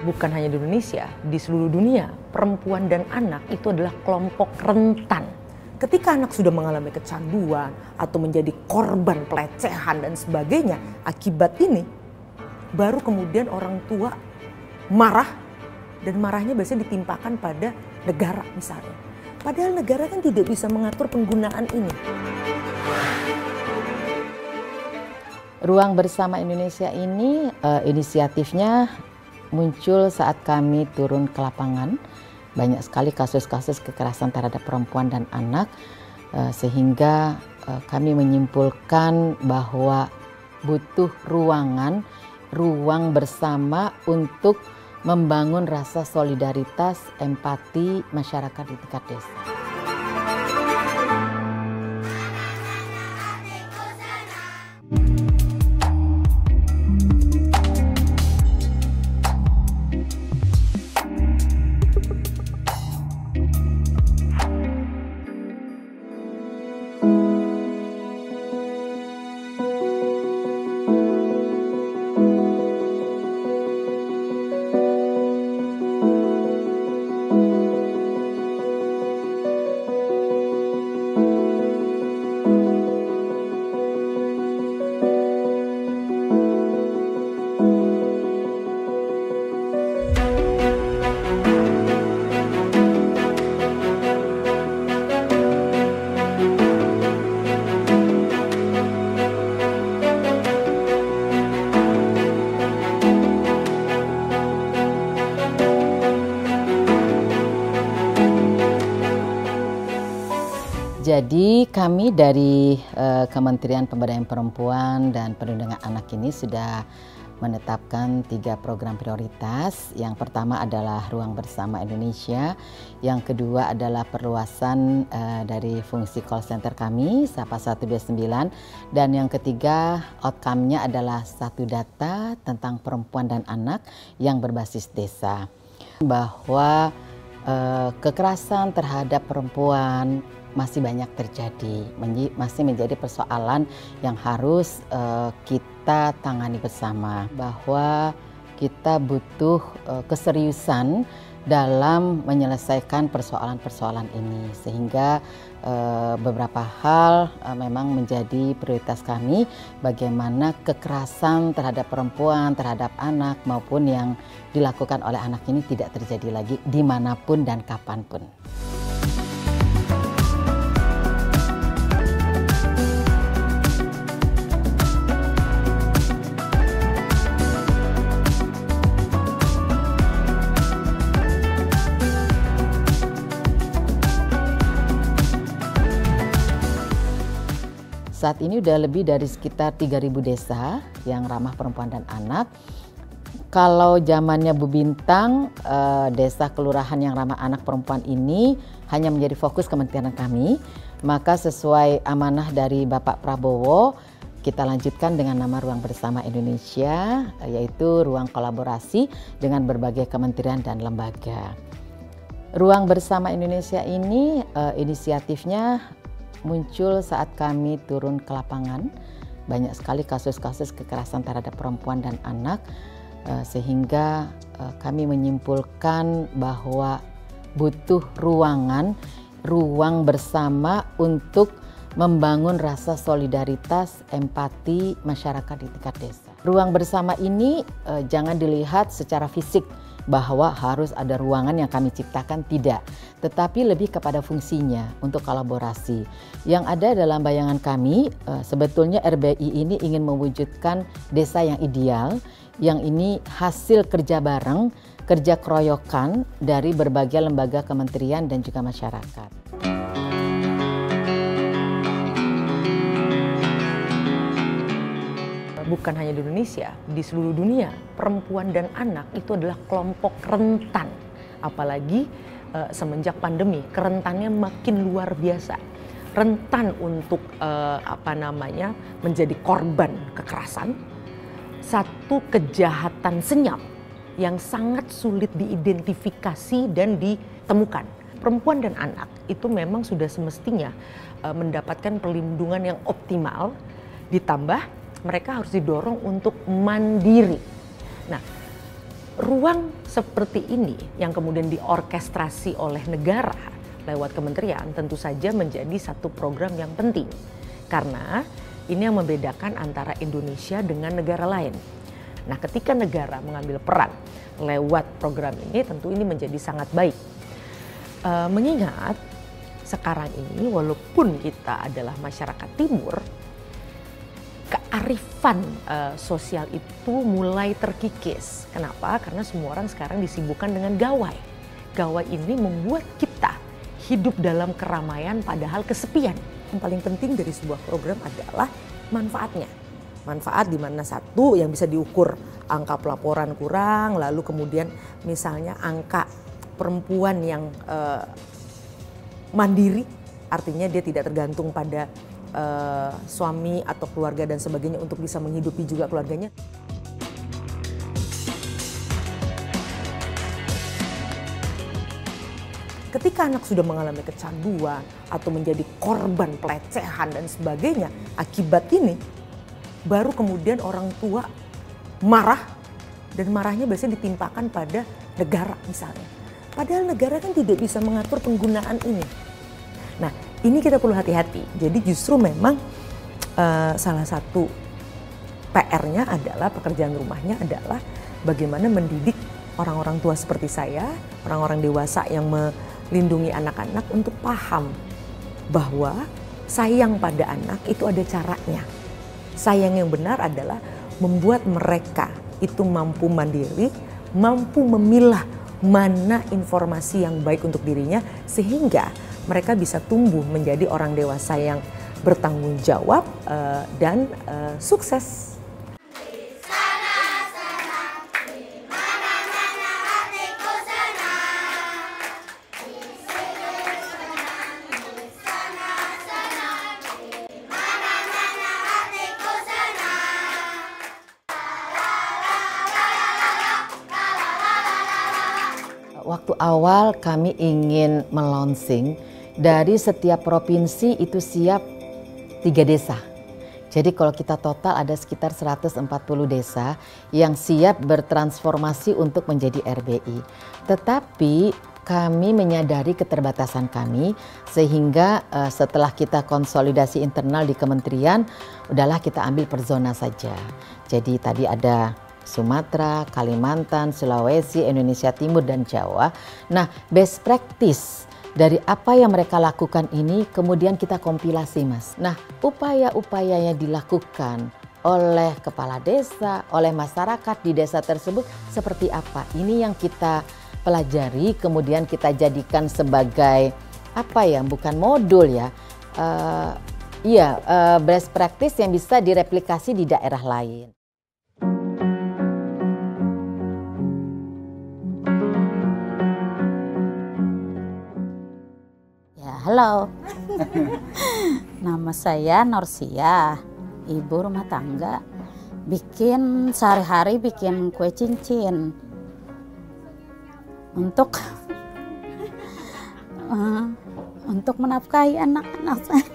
bukan hanya di Indonesia, di seluruh dunia, perempuan dan anak itu adalah kelompok rentan. Ketika anak sudah mengalami kecanduan atau menjadi korban pelecehan dan sebagainya, akibat ini baru kemudian orang tua marah, dan marahnya biasanya ditimpakan pada negara misalnya. Padahal negara kan tidak bisa mengatur penggunaan ini. Ruang Bersama Indonesia ini inisiatifnya muncul saat kami turun ke lapangan. Banyak sekali kasus-kasus kekerasan terhadap perempuan dan anak, sehingga kami menyimpulkan bahwa butuh ruang bersama untuk membangun rasa solidaritas, empati masyarakat di tingkat desa. Jadi kami dari Kementerian Pemberdayaan Perempuan dan Perlindungan Anak ini sudah menetapkan 3 program prioritas. Yang pertama adalah Ruang Bersama Indonesia, yang kedua adalah perluasan dari fungsi call center kami, Sapa 129, dan yang ketiga outcome-nya adalah satu data tentang perempuan dan anak yang berbasis desa. Bahwa kekerasan terhadap perempuan masih banyak terjadi, masih menjadi persoalan yang harus kita tangani bersama. Bahwa kita butuh keseriusan dalam menyelesaikan persoalan-persoalan ini, sehingga beberapa hal memang menjadi prioritas kami, bagaimana kekerasan terhadap perempuan, terhadap anak maupun yang dilakukan oleh anak ini tidak terjadi lagi dimanapun dan kapanpun. Saat ini udah lebih dari sekitar 3.000 desa yang ramah perempuan dan anak. Kalau zamannya Bu Bintang, desa kelurahan yang ramah anak perempuan ini hanya menjadi fokus kementerian kami. Maka sesuai amanah dari Bapak Prabowo, kita lanjutkan dengan nama Ruang Bersama Indonesia, yaitu ruang kolaborasi dengan berbagai kementerian dan lembaga. Ruang Bersama Indonesia ini inisiatifnya muncul saat kami turun ke lapangan. Banyak sekali kasus-kasus kekerasan terhadap perempuan dan anak, sehingga kami menyimpulkan bahwa butuh ruang bersama untuk membangun rasa solidaritas, empati masyarakat di tingkat desa. Ruang bersama ini jangan dilihat secara fisik bahwa harus ada ruangan yang kami ciptakan, tidak. Tetapi lebih kepada fungsinya untuk kolaborasi. Yang ada dalam bayangan kami, sebetulnya RBI ini ingin mewujudkan desa yang ideal, yang ini hasil kerja bareng, kerja keroyokan dari berbagai lembaga kementerian dan juga masyarakat. Bukan hanya di Indonesia, di seluruh dunia, perempuan dan anak itu adalah kelompok rentan. Apalagi semenjak pandemi, kerentannya makin luar biasa. Rentan untuk menjadi korban kekerasan. Satu kejahatan senyap yang sangat sulit diidentifikasi dan ditemukan. Perempuan dan anak itu memang sudah semestinya mendapatkan perlindungan yang optimal, ditambah mereka harus didorong untuk mandiri. Nah, ruang seperti ini yang kemudian diorkestrasi oleh negara lewat kementerian tentu saja menjadi satu program yang penting. Karena ini yang membedakan antara Indonesia dengan negara lain. Nah, ketika negara mengambil peran lewat program ini, tentu ini menjadi sangat baik. Mengingat sekarang ini walaupun kita adalah masyarakat timur, kearifan sosial itu mulai terkikis. Kenapa? Karena semua orang sekarang disibukkan dengan gawai. Gawai ini membuat kita hidup dalam keramaian padahal kesepian. Yang paling penting dari sebuah program adalah manfaatnya. Manfaat di mana satu yang bisa diukur angka pelaporan kurang, lalu kemudian misalnya angka perempuan yang mandiri, artinya dia tidak tergantung pada suami atau keluarga dan sebagainya untuk bisa menghidupi juga keluarganya. Ketika anak sudah mengalami kecanduan atau menjadi korban pelecehan dan sebagainya, akibat ini baru kemudian orang tua marah, dan marahnya biasanya ditimpakan pada negara misalnya. Padahal negara kan tidak bisa mengatur penggunaan ini. Nah, ini kita perlu hati-hati. Jadi justru memang salah satu PR-nya adalah, pekerjaan rumahnya adalah bagaimana mendidik orang-orang tua seperti saya, orang-orang dewasa yang melindungi anak-anak untuk paham bahwa sayang pada anak itu ada caranya. Sayang yang benar adalah membuat mereka itu mampu mandiri, mampu memilah mana informasi yang baik untuk dirinya, sehingga mereka bisa tumbuh menjadi orang dewasa yang bertanggung jawab dan sukses. Waktu awal kami ingin melaunching, dari setiap provinsi itu siap 3 desa. Jadi kalau kita total ada sekitar 140 desa yang siap bertransformasi untuk menjadi RBI. Tetapi kami menyadari keterbatasan kami, sehingga setelah kita konsolidasi internal di kementerian, udahlah kita ambil per zona saja. Jadi tadi ada Sumatera, Kalimantan, Sulawesi, Indonesia Timur, dan Jawa. Nah, best practice dari apa yang mereka lakukan ini kemudian kita kompilasi, Mas. Nah, upaya-upaya yang dilakukan oleh kepala desa, oleh masyarakat di desa tersebut seperti apa? Ini yang kita pelajari, kemudian kita jadikan sebagai apa ya, bukan modul ya, best practice yang bisa direplikasi di daerah lain. Halo, nama saya Norsia, ibu rumah tangga. Sehari-hari bikin kue cincin untuk menafkahi anak-anak saya.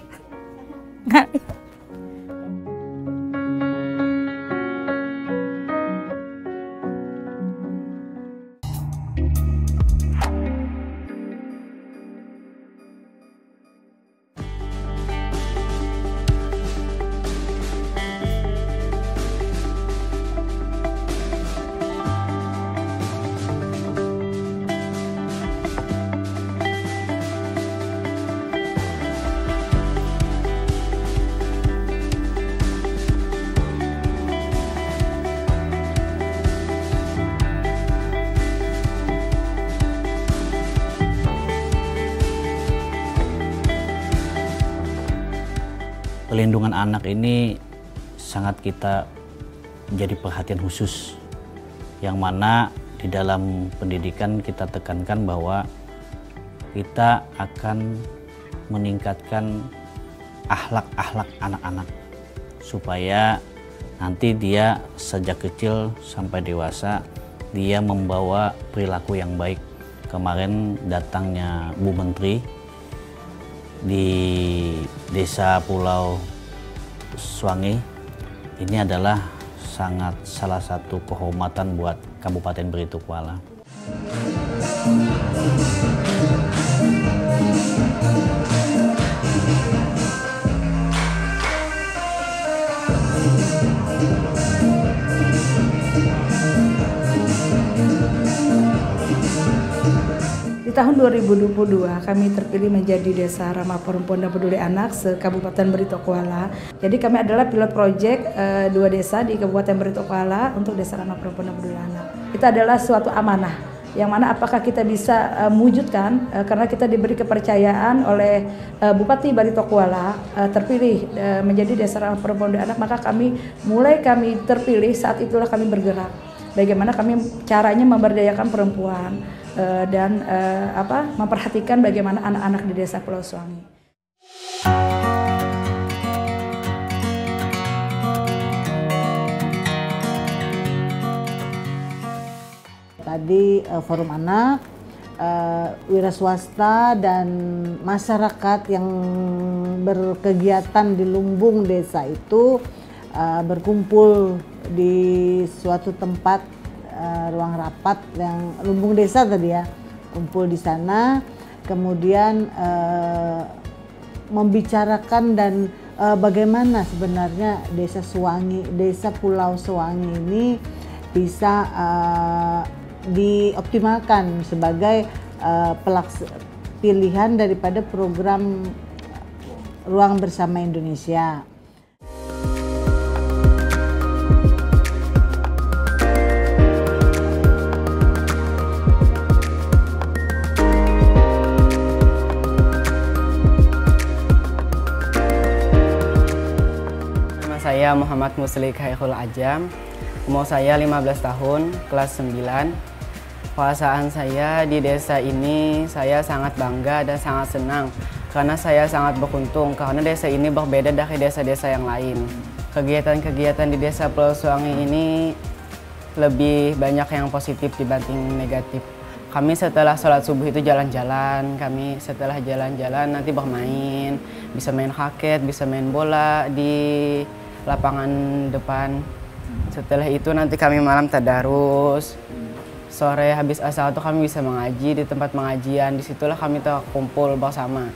Pelindungan anak ini sangat kita jadi perhatian khusus, yang mana di dalam pendidikan kita tekankan bahwa kita akan meningkatkan akhlak anak-anak supaya nanti dia sejak kecil sampai dewasa dia membawa perilaku yang baik. Kemarin datangnya Bu Menteri di desa Pulau Swange, ini adalah sangat salah satu kehormatan buat Kabupaten Barito Kuala. Di tahun 2022 kami terpilih menjadi Desa Ramah Perempuan dan Peduli Anak se-Kabupaten Barito Kuala. Jadi kami adalah pilot project 2 desa di Kabupaten Barito Kuala untuk Desa Ramah Perempuan dan Peduli Anak. Itu adalah suatu amanah yang mana apakah kita bisa mewujudkan karena kita diberi kepercayaan oleh Bupati Barito Kuala terpilih menjadi Desa Ramah Perempuan dan Anak, maka kami terpilih saat itulah kami bergerak. Bagaimana kami caranya memberdayakan perempuan dan memperhatikan bagaimana anak-anak di Desa Pulau Suwangi. Tadi forum anak, wira swasta dan masyarakat yang berkegiatan di lumbung desa itu berkumpul di suatu tempat, ruang rapat yang lumbung desa tadi ya, kumpul di sana, kemudian membicarakan dan bagaimana sebenarnya Desa Suwangi, Desa Pulau Suwangi ini bisa dioptimalkan sebagai pilihan daripada program Ruang Bersama Indonesia. Nama saya Muhammad Muslik Hairul Ajam. Umur saya 15 tahun, kelas 9. Perasaan saya di desa ini, saya sangat bangga dan sangat senang karena saya sangat beruntung karena desa ini berbeda dari desa-desa yang lain. Kegiatan-kegiatan di Desa Pulau Suwangi ini lebih banyak yang positif dibanding negatif. Kami setelah sholat subuh itu jalan-jalan, kami setelah jalan-jalan nanti bermain, bisa main raket, bisa main bola di lapangan depan. Setelah itu nanti kami malam tadarus. Sore habis asar itu kami bisa mengaji di tempat pengajian. Disitulah kami terkumpul bersama.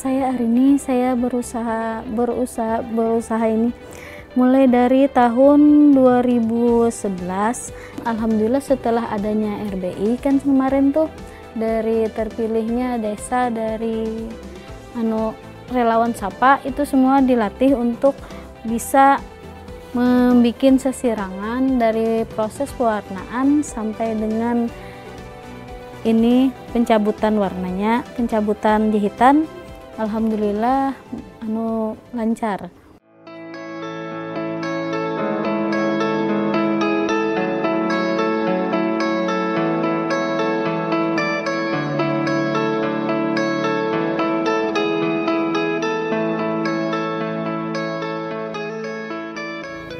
Saya hari ini saya berusaha ini mulai dari tahun 2011. Alhamdulillah setelah adanya RBI kan kemarin tuh dari terpilihnya desa dari relawan Sapa itu semua dilatih untuk bisa membuat sesirangan dari proses pewarnaan sampai dengan ini pencabutan warnanya, pencabutan jahitan. Alhamdulillah lancar.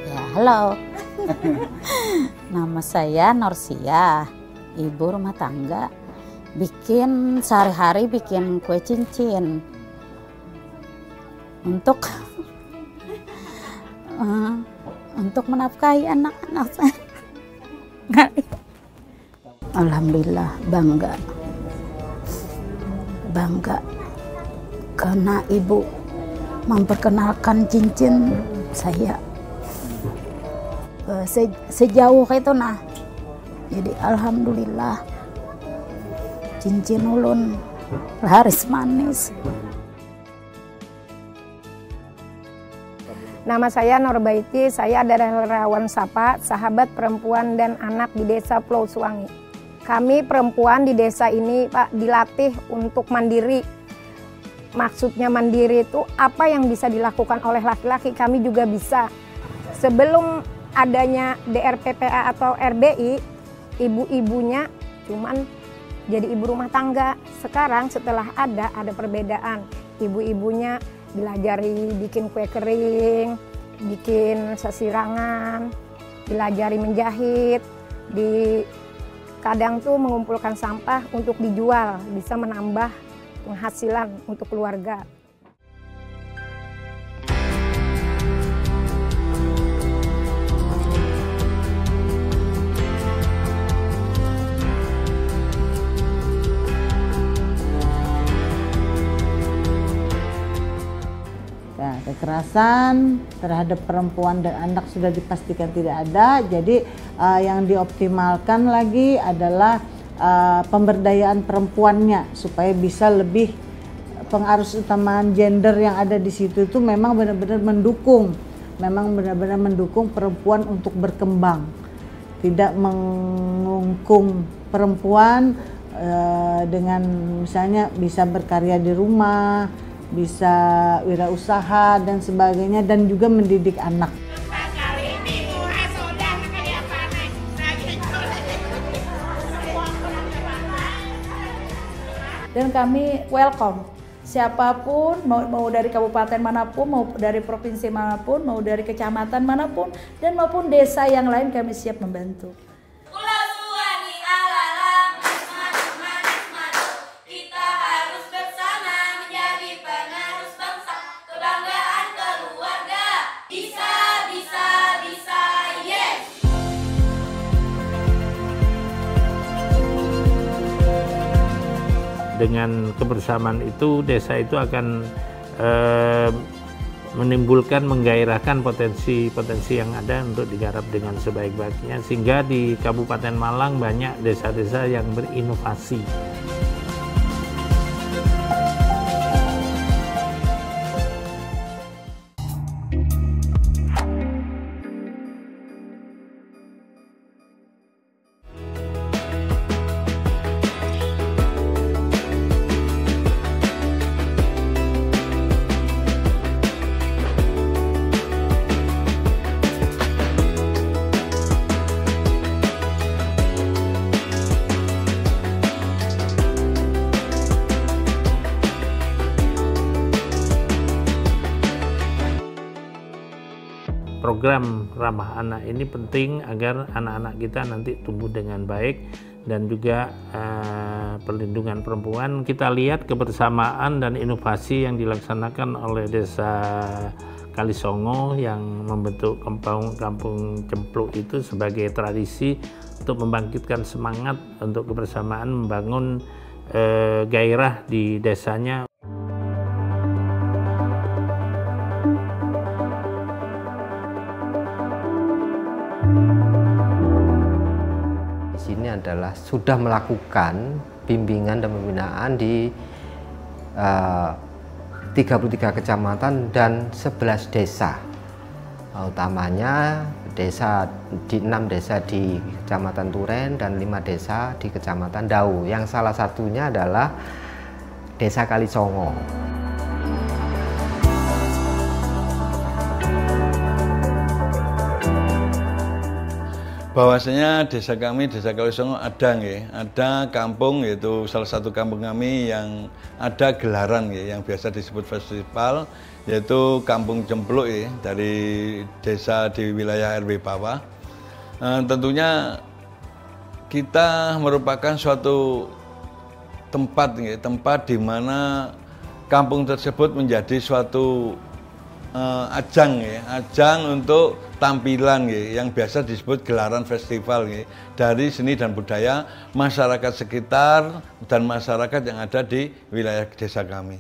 Ya, halo. Nama saya Norsia, ibu rumah tangga. Sehari-hari bikin kue cincin. Untuk menafkahi anak-anak saya. Alhamdulillah bangga karena ibu memperkenalkan cincin saya sejauh itu jadi alhamdulillah cincin ulun laris manis. Nama saya Norbaiti, saya adalah relawan Sapa, sahabat perempuan dan anak di Desa Pulau Suwangi. Kami perempuan di desa ini, Pak, dilatih untuk mandiri. Maksudnya mandiri itu apa yang bisa dilakukan oleh laki-laki, kami juga bisa. Sebelum adanya DRPPA atau RBI, ibu-ibunya cuman jadi ibu rumah tangga. Sekarang setelah ada perbedaan. Ibu-ibunya dilajari bikin kue kering, bikin sesirangan, dilajari menjahit, kadang tuh mengumpulkan sampah untuk dijual, bisa menambah penghasilan untuk keluarga. Nah, kekerasan terhadap perempuan dan anak sudah dipastikan tidak ada, jadi yang dioptimalkan lagi adalah pemberdayaan perempuannya supaya bisa lebih pengarus utamaan gender yang ada di situ itu memang benar-benar mendukung perempuan untuk berkembang, tidak mengungkung perempuan dengan misalnya bisa berkarya di rumah, bisa wirausaha dan sebagainya, dan juga mendidik anak. Dan kami welcome siapapun, mau dari kabupaten manapun, mau dari provinsi manapun, mau dari kecamatan manapun, dan maupun desa yang lain, kami siap membantu. Dengan kebersamaan itu, desa itu akan menimbulkan, menggairahkan potensi-potensi yang ada untuk digarap dengan sebaik-baiknya, sehingga di Kabupaten Malang banyak desa-desa yang berinovasi. Program ramah anak ini penting agar anak-anak kita nanti tumbuh dengan baik, dan juga perlindungan perempuan. Kita lihat kebersamaan dan inovasi yang dilaksanakan oleh Desa Kalisongo yang membentuk kampung Cempluk itu sebagai tradisi untuk membangkitkan semangat untuk kebersamaan, membangun gairah di desanya. Ini adalah sudah melakukan bimbingan dan pembinaan di 33 kecamatan dan 11 desa, utamanya di 6 desa di Kecamatan Turen dan 5 desa di Kecamatan Dau, yang salah satunya adalah Desa Kalisongo. Bahwasanya desa kami, Desa Kalisongo ada kampung, yaitu salah satu kampung kami yang ada gelaran yang biasa disebut festival, yaitu Kampung Cempluk dari desa di wilayah RW bawah. Tentunya kita merupakan suatu tempat di mana kampung tersebut menjadi suatu ajang untuk tampilan yang biasa disebut gelaran festival dari seni dan budaya masyarakat sekitar dan masyarakat yang ada di wilayah desa kami.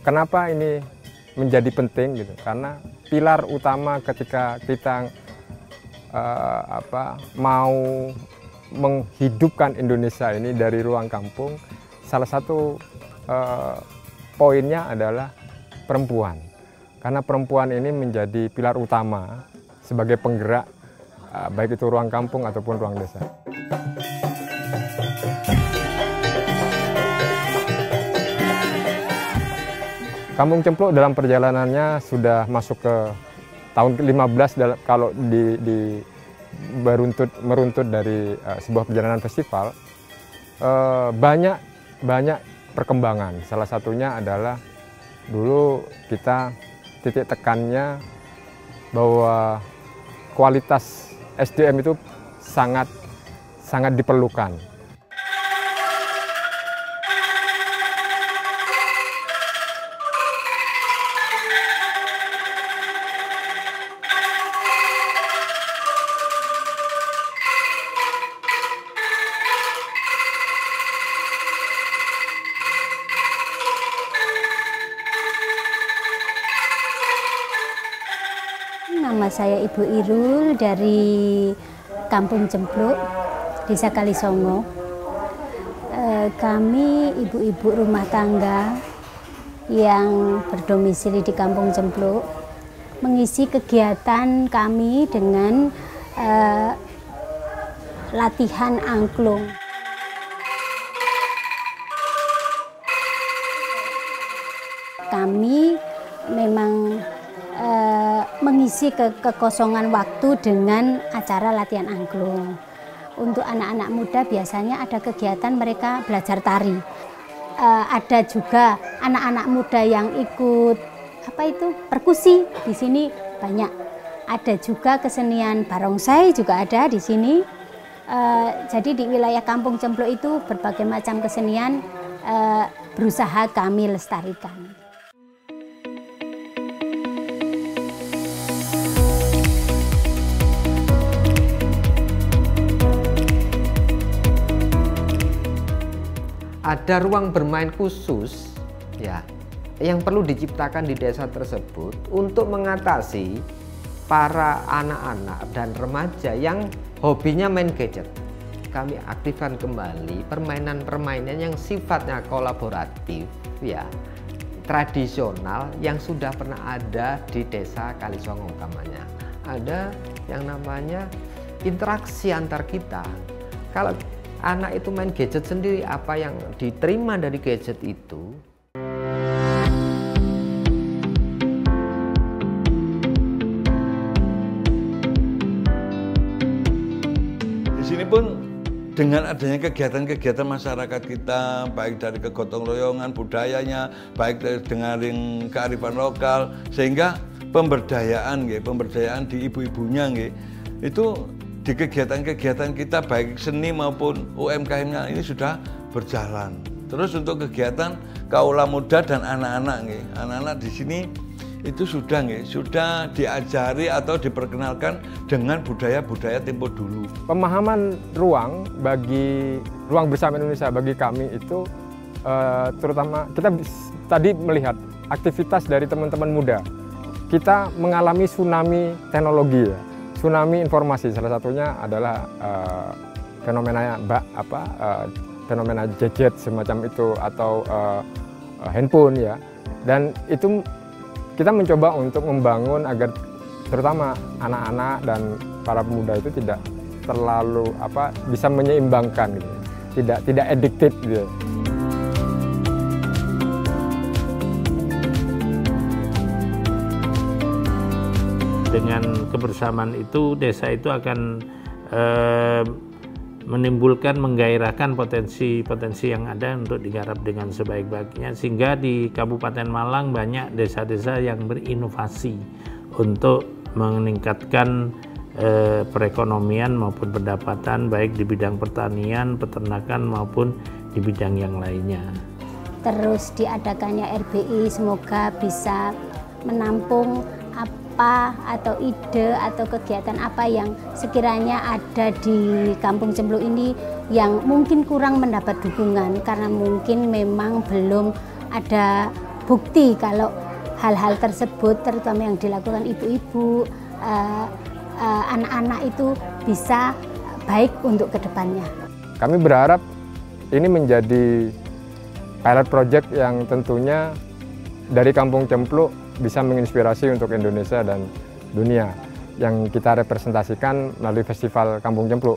Kenapa ini menjadi penting gitu? Karena pilar utama ketika kita mau menghidupkan Indonesia ini dari ruang kampung, salah satu poinnya adalah perempuan. Karena perempuan ini menjadi pilar utama sebagai penggerak baik itu ruang kampung ataupun ruang desa. Kampung Cempluk dalam perjalanannya sudah masuk ke tahun ke-15 kalau meruntut dari sebuah perjalanan festival. Banyak perkembangan. Salah satunya adalah dulu kita titik tekannya bahwa kualitas SDM itu sangat diperlukan. Nama saya Ibu Irul dari Kampung Cempluk, Desa Kalisongo. Kami ibu-ibu rumah tangga yang berdomisili di Kampung Cempluk mengisi kegiatan kami dengan latihan angklung. Kami memang mengisi kekosongan waktu dengan acara latihan angklung. Untuk anak-anak muda biasanya ada kegiatan mereka belajar tari. Ada juga anak-anak muda yang ikut perkusi di sini banyak. Ada juga kesenian barongsai juga ada di sini. Jadi di wilayah Kampung Cempluk itu berbagai macam kesenian berusaha kami lestarikan. Ada ruang bermain khusus ya yang perlu diciptakan di desa tersebut untuk mengatasi para anak-anak dan remaja yang hobinya main gadget. Kami aktifkan kembali permainan-permainan yang sifatnya kolaboratif ya, tradisional yang sudah pernah ada di Desa Kalisongo utamanya. Ada yang namanya interaksi antar kita. Kalau anak itu main gadget sendiri, apa yang diterima dari gadget itu di sini pun dengan adanya kegiatan-kegiatan masyarakat kita, baik dari kegotong royongan budayanya, baik dengan kearifan lokal, sehingga pemberdayaan di ibu-ibunya itu di kegiatan-kegiatan kita baik seni maupun UMKM-nya ini sudah berjalan. Terus untuk kegiatan kaula muda dan anak-anak di sini itu sudah diajari atau diperkenalkan dengan budaya-budaya tempo dulu. Pemahaman ruang bersama Indonesia bagi kami itu terutama kita tadi melihat aktivitas dari teman-teman muda. Kita mengalami tsunami teknologi ya. Tsunami informasi, salah satunya adalah fenomena gadget semacam itu atau handphone ya. Dan itu kita mencoba untuk membangun agar terutama anak-anak dan para pemuda itu tidak terlalu bisa menyeimbangkan gitu. Tidak addicted gitu. Dengan kebersamaan itu, desa itu akan menimbulkan, menggairahkan potensi-potensi yang ada untuk digarap dengan sebaik-baiknya, sehingga di Kabupaten Malang banyak desa-desa yang berinovasi untuk meningkatkan perekonomian maupun pendapatan baik di bidang pertanian, peternakan maupun di bidang yang lainnya. Terus diadakannya RBI semoga bisa menampung atau ide atau kegiatan apa yang sekiranya ada di Kampung Cempluk ini yang mungkin kurang mendapat dukungan karena mungkin memang belum ada bukti kalau hal-hal tersebut terutama yang dilakukan ibu-ibu, anak-anak itu bisa baik untuk kedepannya. Kami berharap ini menjadi pilot project yang tentunya dari Kampung Cempluk bisa menginspirasi untuk Indonesia dan dunia yang kita representasikan melalui Festival Kampung Cempluk.